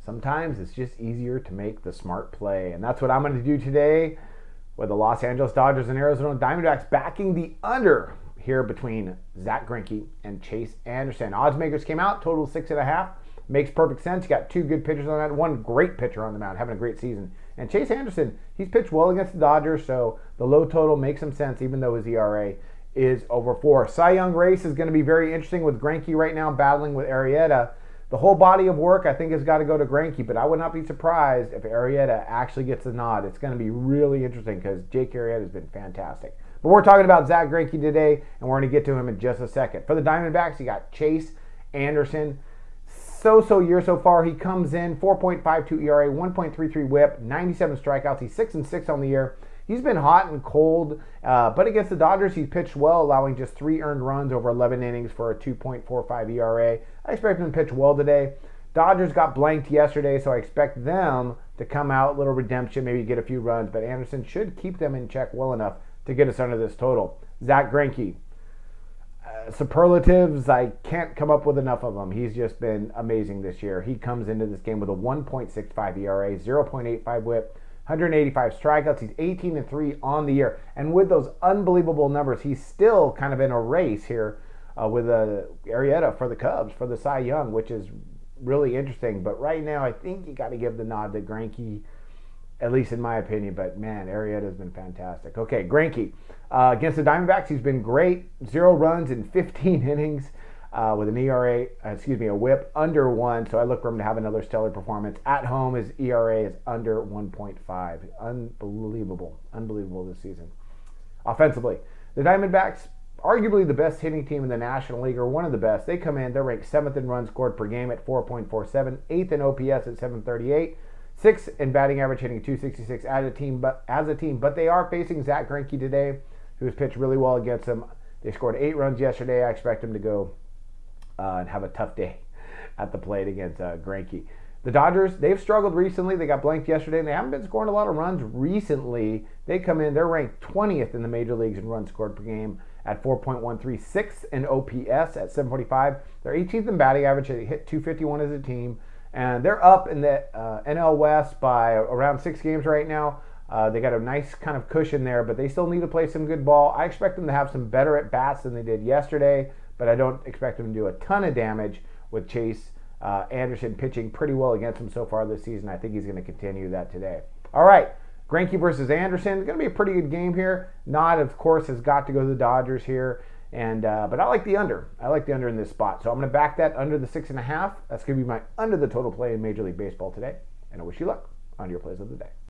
sometimes it's just easier to make the smart play. And that's what I'm going to do today with the Los Angeles Dodgers and Arizona Diamondbacks backing the under here between Zach Greinke and Chase Anderson. Odds makers came out, total 6.5. Makes perfect sense. You got two good pitchers on that. One great pitcher on the mound, having a great season. And Chase Anderson, he's pitched well against the Dodgers, so the low total makes some sense, even though his ERA is over 4. Cy Young race is going to be very interesting with Greinke right now battling with Arrieta. The whole body of work, I think, has got to go to Greinke, but I would not be surprised if Arrieta actually gets a nod. It's going to be really interesting because Jake Arrieta has been fantastic. But we're talking about Zach Greinke today, and we're going to get to him in just a second. For the Diamondbacks, you got Chase Anderson. So year so far. He comes in 4.52 ERA, 1.33 WHIP, 97 strikeouts. He's 6-6 on the year. He's been hot and cold, but against the Dodgers, he's pitched well, allowing just 3 earned runs over 11 innings for a 2.45 ERA. I expect him to pitch well today. Dodgers got blanked yesterday, so I expect them to come out, little redemption, maybe get a few runs, but Anderson should keep them in check well enough to get us under this total. Zach Greinke. Superlatives, I can't come up with enough of them. He's just been amazing this year. He comes into this game with a 1.65 ERA, 0.85 WHIP, 185 strikeouts. He's 18-3 on the year. And with those unbelievable numbers, he's still kind of in a race here with Arrieta for the Cubs, for the Cy Young, which is really interesting. But right now, I think you got to give the nod to Greinke, at least in my opinion. But man, Arrieta has been fantastic. Okay, Greinke. Against the Diamondbacks, he's been great. 0 runs in 15 innings with an ERA, a WHIP under 1. So I look for him to have another stellar performance. At home, his ERA is under 1.5. Unbelievable this season. Offensively, the Diamondbacks, arguably the best hitting team in the National League, or one of the best. They come in, they're ranked 7th in runs scored per game at 4.47, 8th in OPS at 738. 6th in batting average, hitting 266 as a team. But they are facing Zach Greinke today, who's pitched really well against them. They scored 8 runs yesterday. I expect them to go and have a tough day at the plate against Greinke. The Dodgers, they've struggled recently. They got blanked yesterday, and they haven't been scoring a lot of runs recently. They come in, they're ranked 20th in the major leagues in runs scored per game at 4.136 in OPS at 745. They're 18th in batting average. They hit 251 as a team. And they're up in the NL West by around 6 games right now. They got a nice kind of cushion there, but they still need to play some good ball. I expect them to have some better at-bats than they did yesterday, but I don't expect them to do a ton of damage with Chase Anderson pitching pretty well against them so far this season. I think he's going to continue that today. All right, Greinke versus Anderson. It's going to be a pretty good game here. Nod, of course, has got to go to the Dodgers here. But I like the under. I like the under in this spot. So I'm going to back that under the 6.5. That's going to be my under the total play in Major League Baseball today. And I wish you luck on your plays of the day.